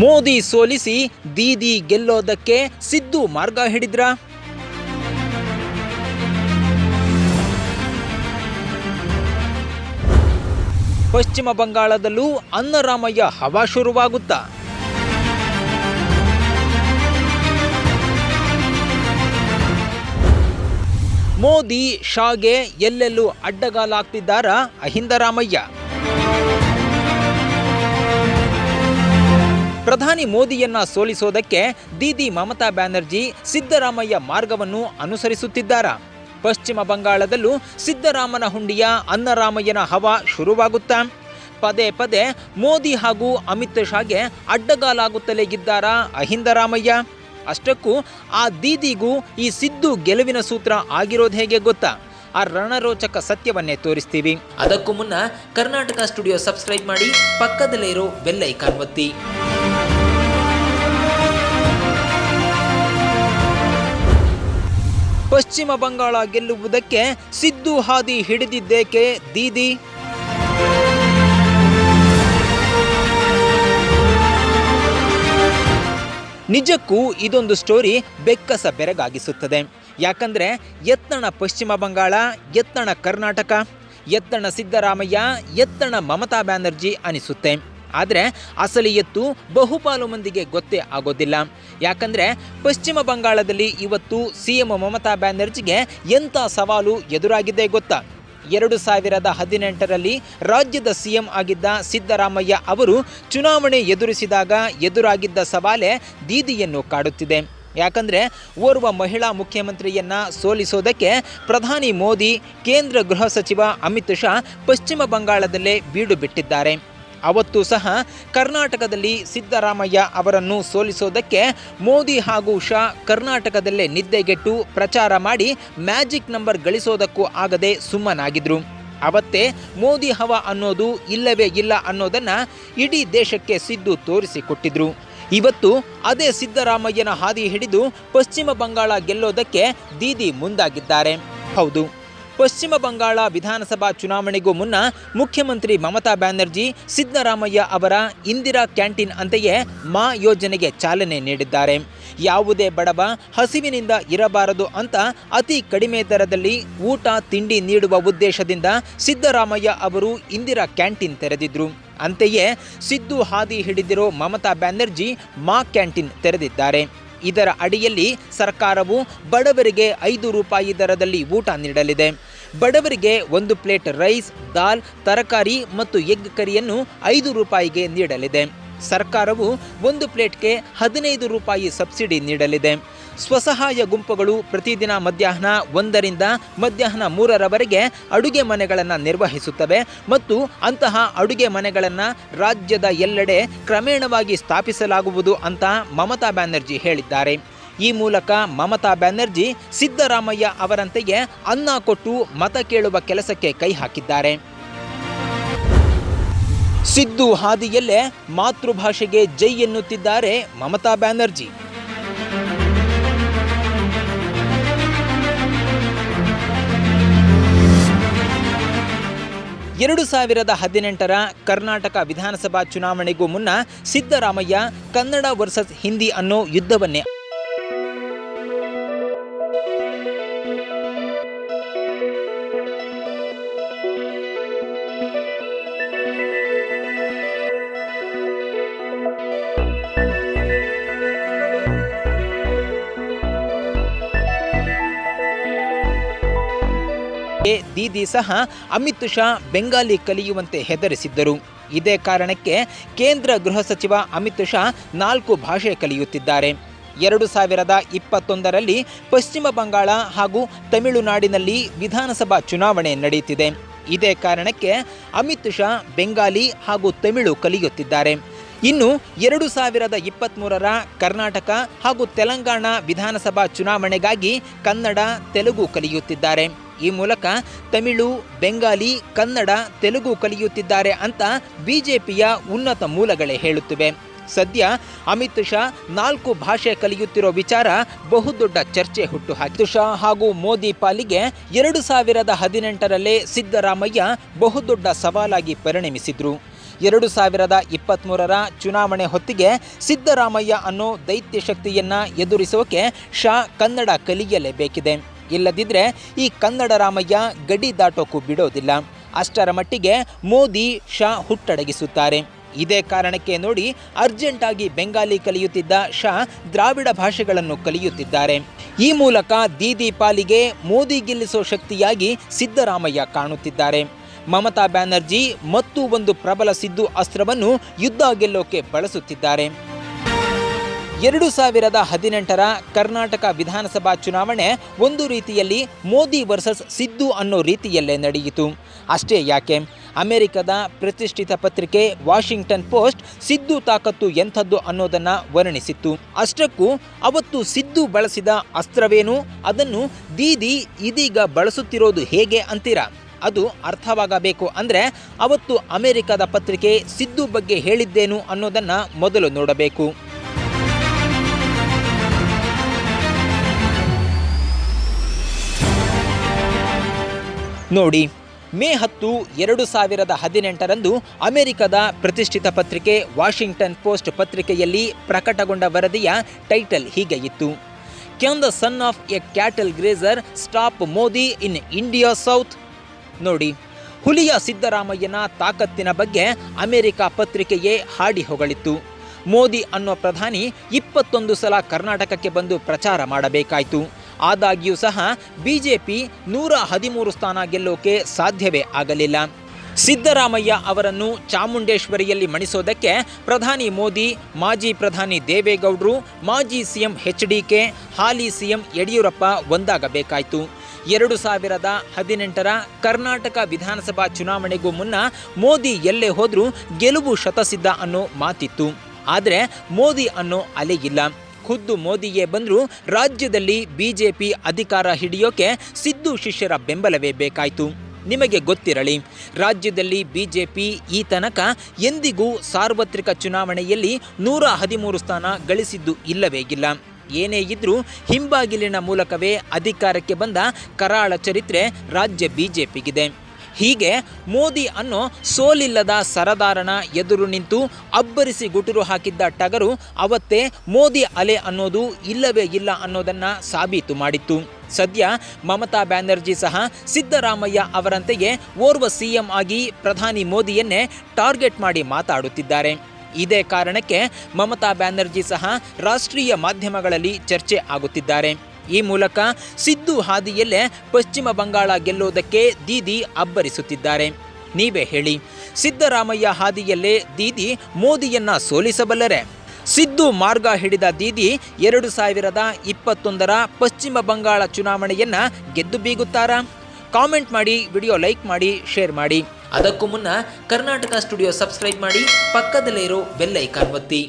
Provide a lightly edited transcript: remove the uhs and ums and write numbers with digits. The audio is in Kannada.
ಮೋದಿ ಸೋಲಿಸಿ ದೀದಿ ಗೆಲ್ಲೋದಕ್ಕೆ ಸಿದ್ದು ಮಾರ್ಗ ಹಿಡಿದ್ರ? ಪಶ್ಚಿಮ ಬಂಗಾಳದಲ್ಲೂ ಅನ್ನರಾಮಯ್ಯ ಹವಾ ಶುರುವಾಗುತ್ತಾ? ಮೋದಿ ಶಾಗೆ ಎಲ್ಲೆಲ್ಲೂ ಅಡ್ಡಗಾಲಾಗ್ತಿದ್ದಾರಾ ಅಹಿಂದರಾಮಯ್ಯ? ಪ್ರಧಾನಿ ಮೋದಿಯನ್ನ ಸೋಲಿಸೋದಕ್ಕೆ ದೀದಿ ಮಮತಾ ಬ್ಯಾನರ್ಜಿ ಸಿದ್ದರಾಮಯ್ಯ ಮಾರ್ಗವನ್ನು ಅನುಸರಿಸುತ್ತಿದ್ದಾರಾ? ಪಶ್ಚಿಮ ಬಂಗಾಳದಲ್ಲೂ ಸಿದ್ದರಾಮನ ಹುಂಡಿಯ ಅನ್ನರಾಮಯ್ಯನ ಹವಾ ಶುರುವಾಗುತ್ತಾ? ಪದೇ ಪದೇ ಮೋದಿ ಹಾಗೂ ಅಮಿತ್ ಶಾಗೆ ಅಡ್ಡಗಾಲಾಗುತ್ತಲೇ ಇದ್ದಾರಾ ಅಹಿಂದರಾಮಯ್ಯ? ಅಷ್ಟಕ್ಕೂ ಆ ದೀದಿಗೂ ಈ ಸಿದ್ದು ಗೆಲುವಿನ ಸೂತ್ರ ಆಗಿರೋದು ಹೇಗೆ ಗೊತ್ತಾ? ಆ ರಣರೋಚಕ ಸತ್ಯವನ್ನೇ ತೋರಿಸ್ತೀವಿ. ಅದಕ್ಕೂ ಮುನ್ನ ಕರ್ನಾಟಕ ಸ್ಟುಡಿಯೋ ಸಬ್ಸ್ಕ್ರೈಬ್ ಮಾಡಿ, ಪಕ್ಕದಲ್ಲೇ ಇರೋ ಬೆಲ್ ಐಕಾನ್ ಒತ್ತಿ. ಪಶ್ಚಿಮ ಬಂಗಾಳ ಗೆಲ್ಲುವುದಕ್ಕೆ ಸಿದ್ದು ಹಾದಿ ಹಿಡಿದಿದ್ದೇಕೆ ದೀದಿ? ನಿಜಕ್ಕೂ ಇದೊಂದು ಸ್ಟೋರಿ ಬೆಕ್ಕಸ ಬೆರಗಾಗಿಸುತ್ತದೆ. ಯಾಕಂದರೆ ಎತ್ತಣ ಪಶ್ಚಿಮ ಬಂಗಾಳ, ಎತ್ತಣ ಕರ್ನಾಟಕ, ಎತ್ತಣ ಸಿದ್ದರಾಮಯ್ಯ, ಎತ್ತಣ ಮಮತಾ ಬ್ಯಾನರ್ಜಿ ಅನಿಸುತ್ತೆ. ಆದರೆ ಅಸಲಿ ಎತ್ತು ಬಹುಪಾಲು ಮಂದಿಗೆ ಗೊತ್ತೇ ಆಗೋದಿಲ್ಲ. ಯಾಕಂದರೆ ಪಶ್ಚಿಮ ಬಂಗಾಳದಲ್ಲಿ ಇವತ್ತು CM ಮಮತಾ ಬ್ಯಾನರ್ಜಿಗೆ ಎಂಥ ಸವಾಲು ಎದುರಾಗಿದೆ ಗೊತ್ತಾ? 2018ರಲ್ಲಿ ರಾಜ್ಯದ CM ಆಗಿದ್ದ ಸಿದ್ದರಾಮಯ್ಯ ಅವರು ಚುನಾವಣೆ ಎದುರಿಸಿದಾಗ ಎದುರಾಗಿದ್ದ ಸವಾಲೇ ದೀದಿಯನ್ನು ಕಾಡುತ್ತಿದೆ. ಯಾಕಂದರೆ ಓರ್ವ ಮಹಿಳಾ ಮುಖ್ಯಮಂತ್ರಿಯನ್ನ ಸೋಲಿಸೋದಕ್ಕೆ ಪ್ರಧಾನಿ ಮೋದಿ, ಕೇಂದ್ರ ಗೃಹ ಸಚಿವ ಅಮಿತ್ ಶಾ ಪಶ್ಚಿಮ ಬಂಗಾಳದಲ್ಲೇ ಬೀಡು ಬಿಟ್ಟಿದ್ದಾರೆ. ಅವತ್ತು ಸಹ ಕರ್ನಾಟಕದಲ್ಲಿ ಸಿದ್ದರಾಮಯ್ಯ ಅವರನ್ನು ಸೋಲಿಸೋದಕ್ಕೆ ಮೋದಿ ಹಾಗೂ ಶಾ ಕರ್ನಾಟಕದಲ್ಲೇ ನಿದ್ದೆಗೆಟ್ಟು ಪ್ರಚಾರ ಮಾಡಿ ಮ್ಯಾಜಿಕ್ ನಂಬರ್ ಗಳಿಸೋದಕ್ಕೂ ಆಗದೆ ಸುಮ್ಮನಾಗಿದ್ರು. ಅವತ್ತೇ ಮೋದಿ ಹವಾ ಅನ್ನೋದು ಇಲ್ಲವೇ ಇಲ್ಲ ಅನ್ನೋದನ್ನು ಇಡೀ ದೇಶಕ್ಕೆ ಸಿದ್ದು ತೋರಿಸಿಕೊಟ್ಟಿದ್ರು. ಇವತ್ತು ಅದೇ ಸಿದ್ದರಾಮಯ್ಯನ ಹಾದಿ ಹಿಡಿದು ಪಶ್ಚಿಮ ಬಂಗಾಳ ಗೆಲ್ಲೋದಕ್ಕೆ ದೀದಿ ಮುಂದಾಗಿದ್ದಾರೆ. ಹೌದು, ಪಶ್ಚಿಮ ಬಂಗಾಳ ವಿಧಾನಸಭಾ ಚುನಾವಣೆಗೂ ಮುನ್ನ ಮುಖ್ಯಮಂತ್ರಿ ಮಮತಾ ಬ್ಯಾನರ್ಜಿ ಸಿದ್ದರಾಮಯ್ಯ ಅವರ ಇಂದಿರಾ ಕ್ಯಾಂಟೀನ್ ಅಂತೆಯೇ ಮಾ ಯೋಜನೆಗೆ ಚಾಲನೆ ನೀಡಿದ್ದಾರೆ. ಯಾವುದೇ ಬಡವ ಹಸಿವಿನಿಂದ ಇರಬಾರದು ಅಂತ ಅತಿ ಕಡಿಮೆ ದರದಲ್ಲಿ ಊಟ ತಿಂಡಿ ನೀಡುವ ಉದ್ದೇಶದಿಂದ ಸಿದ್ದರಾಮಯ್ಯ ಅವರು ಇಂದಿರಾ ಕ್ಯಾಂಟೀನ್ ತೆರೆದಿದ್ರು. ಅಂತೆಯೇ ಸಿದ್ದು ಹಾದಿ ಹಿಡಿದಿರೋ ಮಮತಾ ಬ್ಯಾನರ್ಜಿ ಮಾ ಕ್ಯಾಂಟೀನ್ ತೆರೆದಿದ್ದಾರೆ. ಇದರ ಅಡಿಯಲ್ಲಿ ಸರ್ಕಾರವು ಬಡವರಿಗೆ 5 ರೂಪಾಯಿ ದರದಲ್ಲಿ ಊಟ ನೀಡಲಿದೆ. ಬಡವರಿಗೆ 1 ಪ್ಲೇಟ್ ರೈಸ್, ದಾಲ್, ತರಕಾರಿ ಮತ್ತು ಎಗ್ ಕರಿಯನ್ನು 5 ರೂಪಾಯಿಗೆ ನೀಡಲಿದೆ. ಸರ್ಕಾರವು 1 ಪ್ಲೇಟ್ಗೆ 15 ರೂಪಾಯಿ ಸಬ್ಸಿಡಿ ನೀಡಲಿದೆ. ಸ್ವಸಹಾಯ ಗುಂಪುಗಳು ಪ್ರತಿದಿನ ಮಧ್ಯಾಹ್ನ 1ರಿಂದ ಮಧ್ಯಾಹ್ನ 3ರವರೆಗೆ ಅಡುಗೆ ಮನೆಗಳನ್ನು ನಿರ್ವಹಿಸುತ್ತವೆ ಮತ್ತು ಅಂತಹ ಅಡುಗೆ ಮನೆಗಳನ್ನು ರಾಜ್ಯದ ಎಲ್ಲೆಡೆ ಕ್ರಮೇಣವಾಗಿ ಸ್ಥಾಪಿಸಲಾಗುವುದು ಅಂತ ಮಮತಾ ಬ್ಯಾನರ್ಜಿ ಹೇಳಿದ್ದಾರೆ. ಈ ಮೂಲಕ ಮಮತಾ ಬ್ಯಾನರ್ಜಿ ಸಿದ್ದರಾಮಯ್ಯ ಅವರಂತೆಯೇ ಅನ್ನ ಕೊಟ್ಟು ಮತ ಕೇಳುವ ಕೆಲಸಕ್ಕೆ ಕೈ ಹಾಕಿದ್ದಾರೆ. ಸಿದ್ದು ಹಾದಿಯಲ್ಲೇ ಮಾತೃಭಾಷೆಗೆ ಜೈ ಎನ್ನುತ್ತಿದ್ದಾರೆ ಮಮತಾ ಬ್ಯಾನರ್ಜಿ. ಎರಡು 2018ರ ಕರ್ನಾಟಕ ವಿಧಾನಸಭಾ ಚುನಾವಣೆಗೂ ಮುನ್ನ ಸಿದ್ದರಾಮಯ್ಯ ಕನ್ನಡ ವರ್ಸಸ್ ಹಿಂದಿ ಅನ್ನೋ ಯುದ್ಧವನ್ನೇ ದೀದಿ ಸಹ ಅಮಿತ್ ಶಾ ಬೆಂಗಾಲಿ ಕಲಿಯುವಂತೆ ಹೆದರಿಸಿದ್ದರು. ಇದೇ ಕಾರಣಕ್ಕೆ ಕೇಂದ್ರ ಗೃಹ ಸಚಿವ ಅಮಿತ್ ಶಾ 4 ಭಾಷೆ ಕಲಿಯುತ್ತಿದ್ದಾರೆ. 2021ರಲ್ಲಿ ಪಶ್ಚಿಮ ಬಂಗಾಳ ಹಾಗೂ ತಮಿಳುನಾಡಿನಲ್ಲಿ ವಿಧಾನಸಭಾ ಚುನಾವಣೆ ನಡೆಯುತ್ತಿದೆ. ಇದೇ ಕಾರಣಕ್ಕೆ ಅಮಿತ್ ಶಾ ಬೆಂಗಾಲಿ ಹಾಗೂ ತಮಿಳು ಕಲಿಯುತ್ತಿದ್ದಾರೆ. ಇನ್ನು 2023ರ ಕರ್ನಾಟಕ ಹಾಗೂ ತೆಲಂಗಾಣ ವಿಧಾನಸಭಾ ಚುನಾವಣೆಗಾಗಿ ಕನ್ನಡ, ತೆಲುಗು ಕಲಿಯುತ್ತಿದ್ದಾರೆ. ಈ ಮೂಲಕ ತಮಿಳು, ಬೆಂಗಾಲಿ, ಕನ್ನಡ, ತೆಲುಗು ಕಲಿಯುತ್ತಿದ್ದಾರೆ ಅಂತ ಬಿಜೆಪಿಯ ಉನ್ನತ ಮೂಲಗಳೇ ಹೇಳುತ್ತಿವೆ. ಸದ್ಯ ಅಮಿತ್ ಶಾ 4 ಭಾಷೆ ಕಲಿಯುತ್ತಿರೋ ವಿಚಾರ ಬಹುದೊಡ್ಡ ಚರ್ಚೆ ಹುಟ್ಟುಹಾಕಿತು. ಶಾ ಹಾಗೂ ಮೋದಿ ಪಾಲಿಗೆ 2018ರಲ್ಲೇ ಸಿದ್ದರಾಮಯ್ಯ ಬಹುದೊಡ್ಡ ಸವಾಲಾಗಿ ಪರಿಣಮಿಸಿದ್ರು. 2023ರ ಚುನಾವಣೆ ಹೊತ್ತಿಗೆ ಸಿದ್ದರಾಮಯ್ಯ ಅನ್ನೋ ದೈತ್ಯ ಶಕ್ತಿಯನ್ನು ಎದುರಿಸೋಕೆ ಶಾ ಕನ್ನಡ ಕಲಿಯಲೇಬೇಕಿದೆ. ಇಲ್ಲದಿದ್ದರೆ ಈ ಕನ್ನಡ ರಾಮಯ್ಯ ಗಡಿ ದಾಟೋಕ್ಕೂ ಬಿಡೋದಿಲ್ಲ. ಅಷ್ಟರ ಮಟ್ಟಿಗೆ ಮೋದಿ ಶಾ ಹುಟ್ಟಡಗಿಸುತ್ತಾರೆ. ಇದೇ ಕಾರಣಕ್ಕೆ ನೋಡಿ ಅರ್ಜೆಂಟಾಗಿ ಬೆಂಗಾಲಿ ಕಲಿಯುತ್ತಿದ್ದ ಶಾ ದ್ರಾವಿಡ ಭಾಷೆಗಳನ್ನು ಕಲಿಯುತ್ತಿದ್ದಾರೆ. ಈ ಮೂಲಕ ದೀದಿ ಪಾಲಿಗೆ ಮೋದಿ ಗೆಲ್ಲಿಸೋ ಶಕ್ತಿಯಾಗಿ ಸಿದ್ದರಾಮಯ್ಯ ಕಾಣುತ್ತಿದ್ದಾರೆ. ಮಮತಾ ಬ್ಯಾನರ್ಜಿ ಮತ್ತು ಒಂದು ಪ್ರಬಲ ಸಿದ್ದು ಅಸ್ತ್ರವನ್ನು ಯುದ್ಧ ಗೆಲ್ಲೋಕೆ ಬಳಸುತ್ತಿದ್ದಾರೆ. 2018ರ ಕರ್ನಾಟಕ ವಿಧಾನಸಭಾ ಚುನಾವಣೆ ಒಂದು ರೀತಿಯಲ್ಲಿ ಮೋದಿ ವರ್ಸಸ್ ಸಿದ್ದು ಅನ್ನೋ ರೀತಿಯಲ್ಲೇ ನಡೆಯಿತು. ಅಷ್ಟೇ ಯಾಕೆ, ಅಮೆರಿಕದ ಪ್ರತಿಷ್ಠಿತ ಪತ್ರಿಕೆ ವಾಷಿಂಗ್ಟನ್ ಪೋಸ್ಟ್ ಸಿದ್ದು ತಾಕತ್ತು ಎಂಥದ್ದು ಅನ್ನೋದನ್ನು ವರ್ಣಿಸಿತ್ತು. ಅಷ್ಟಕ್ಕೂ ಅವತ್ತು ಸಿದ್ದು ಬಳಸಿದ ಅಸ್ತ್ರವೇನು, ಅದನ್ನು ದೀದಿ ಇದೀಗ ಬಳಸುತ್ತಿರೋದು ಹೇಗೆ ಅಂತೀರಾ? ಅದು ಅರ್ಥವಾಗಬೇಕು ಅಂದರೆ ಅವತ್ತು ಅಮೆರಿಕದ ಪತ್ರಿಕೆ ಸಿದ್ದು ಬಗ್ಗೆ ಹೇಳಿದ್ದೇನು ಅನ್ನೋದನ್ನು ಮೊದಲು ನೋಡಬೇಕು. ನೋಡಿ, ಮೇ 10, 2018ರಂದು ಅಮೆರಿಕದ ಪ್ರತಿಷ್ಠಿತ ಪತ್ರಿಕೆ ವಾಷಿಂಗ್ಟನ್ ಪೋಸ್ಟ್ ಪತ್ರಿಕೆಯಲ್ಲಿ ಪ್ರಕಟಗೊಂಡ ವರದಿಯ ಟೈಟಲ್ ಹೀಗೆ ಇತ್ತು: can the son of A cattle ಗ್ರೇಸರ್ stop Modi in India south? ನೋಡಿ, ಹುಲಿಯ ಸಿದ್ದರಾಮಯ್ಯನ ತಾಕತ್ತಿನ ಬಗ್ಗೆ ಅಮೆರಿಕ ಪತ್ರಿಕೆಯೇ ಹಾಡಿ ಹೊಗಳಿತ್ತು. ಮೋದಿ ಅನ್ನೋ ಪ್ರಧಾನಿ 21 ಸಲ ಕರ್ನಾಟಕಕ್ಕೆ ಬಂದು ಪ್ರಚಾರ ಮಾಡಬೇಕಾಯಿತು. ಆದಾಗ್ಯೂ ಸಹ ಬಿಜೆಪಿ 113 ಸ್ಥಾನ ಗೆಲ್ಲೋಕೆ ಸಾಧ್ಯವೇ ಆಗಲಿಲ್ಲ. ಸಿದ್ದರಾಮಯ್ಯ ಅವರನ್ನು ಚಾಮುಂಡೇಶ್ವರಿಯಲ್ಲಿ ಮಣಿಸೋದಕ್ಕೆ ಪ್ರಧಾನಿ ಮೋದಿ, ಮಾಜಿ ಪ್ರಧಾನಿ ದೇವೇಗೌಡರು, ಮಾಜಿ ಸಿಎಂ HDK, ಹಾಲಿ ಸಿಎಂ ಯಡಿಯೂರಪ್ಪ ಒಂದಾಗಬೇಕಾಯಿತು. 2018ರ ಕರ್ನಾಟಕ ವಿಧಾನಸಭಾ ಚುನಾವಣೆಗೂ ಮುನ್ನ ಮೋದಿ ಎಲ್ಲೇ ಹೋದರೂ ಗೆಲುವು ಶತಸಿದ್ಧ ಅನ್ನೋ ಮಾತಿತ್ತು. ಆದರೆ ಮೋದಿ ಅನ್ನೋ ಅಲೆಯಿಲ್ಲ. ಖುದ್ದು ಮೋದಿಯೇ ಬಂದರೂ ರಾಜ್ಯದಲ್ಲಿ ಬಿಜೆಪಿ ಅಧಿಕಾರ ಹಿಡಿಯೋಕೆ ಸಿದ್ದು ಶಿಷ್ಯರ ಬೆಂಬಲವೇ ಬೇಕಾಯಿತು. ನಿಮಗೆ ಗೊತ್ತಿರಲಿ, ರಾಜ್ಯದಲ್ಲಿ ಬಿಜೆಪಿ ಈ ತನಕ ಎಂದಿಗೂ ಸಾರ್ವತ್ರಿಕ ಚುನಾವಣೆಯಲ್ಲಿ 113 ಸ್ಥಾನ ಗಳಿಸಿದ್ದು ಇಲ್ಲವೇ ಇಲ್ಲ. ಏನೇ ಇದ್ರೂ ಹಿಂಬಾಗಿಲಿನ ಮೂಲಕವೇ ಅಧಿಕಾರಕ್ಕೆ ಬಂದ ಕರಾಳ ಚರಿತ್ರೆ ರಾಜ್ಯ ಬಿಜೆಪಿಗಿದೆ. ಹೀಗೆ ಮೋದಿ ಅನ್ನೋ ಸೋಲಿಲ್ಲದ ಸರದಾರನ ಎದುರು ನಿಂತು ಅಬ್ಬರಿಸಿ ಗುಟುರು ಹಾಕಿದ್ದ ಟಗರು ಅವತ್ತೇ ಮೋದಿ ಅಲೆ ಅನ್ನೋದು ಇಲ್ಲವೇ ಇಲ್ಲ ಅನ್ನೋದನ್ನು ಸಾಬೀತು ಮಾಡಿತ್ತು. ಸದ್ಯ ಮಮತಾ ಬ್ಯಾನರ್ಜಿ ಸಹ ಸಿದ್ದರಾಮಯ್ಯ ಅವರಂತೆಯೇ ಓರ್ವ ಸಿಎಂ ಆಗಿ ಪ್ರಧಾನಿ ಮೋದಿಯನ್ನೇ ಟಾರ್ಗೆಟ್ ಮಾಡಿ ಮಾತಾಡುತ್ತಿದ್ದಾರೆ. ಇದೇ ಕಾರಣಕ್ಕೆ ಮಮತಾ ಬ್ಯಾನರ್ಜಿ ಸಹ ರಾಷ್ಟ್ರೀಯ ಮಾಧ್ಯಮಗಳಲ್ಲಿ ಚರ್ಚೆ ಆಗುತ್ತಿದ್ದಾರೆ. ಈ ಮೂಲಕ ಸಿದ್ದು ಹಾದಿಯಲ್ಲೇ ಪಶ್ಚಿಮ ಬಂಗಾಳ ಗೆಲ್ಲೋದಕ್ಕೆ ದೀದಿ ಅಬ್ಬರಿಸುತ್ತಿದ್ದಾರೆ. ನೀವೇ ಹೇಳಿ, ಸಿದ್ದರಾಮಯ್ಯ ಹಾದಿಯಲ್ಲೇ ದೀದಿ ಮೋದಿಯನ್ನ ಸೋಲಿಸಬಲ್ಲರೆ? ಸಿದ್ದು ಮಾರ್ಗ ಹಿಡಿದ ದೀದಿ 2021ರ ಪಶ್ಚಿಮ ಬಂಗಾಳ ಚುನಾವಣೆಯನ್ನ ಗೆದ್ದು ಬೀಗುತ್ತಾರಾ? ಕಾಮೆಂಟ್ ಮಾಡಿ, ವಿಡಿಯೋ ಲೈಕ್ ಮಾಡಿ, ಶೇರ್ ಮಾಡಿ. ಅದಕ್ಕೂ ಮುನ್ನ ಕರ್ನಾಟಕ ಸ್ಟುಡಿಯೋ ಸಬ್ಸ್ಕ್ರೈಬ್ ಮಾಡಿ, ಪಕ್ಕದಲ್ಲೇ ಇರೋ ಬೆಲ್ ಐಕಾನ್ ಒತ್ತಿ.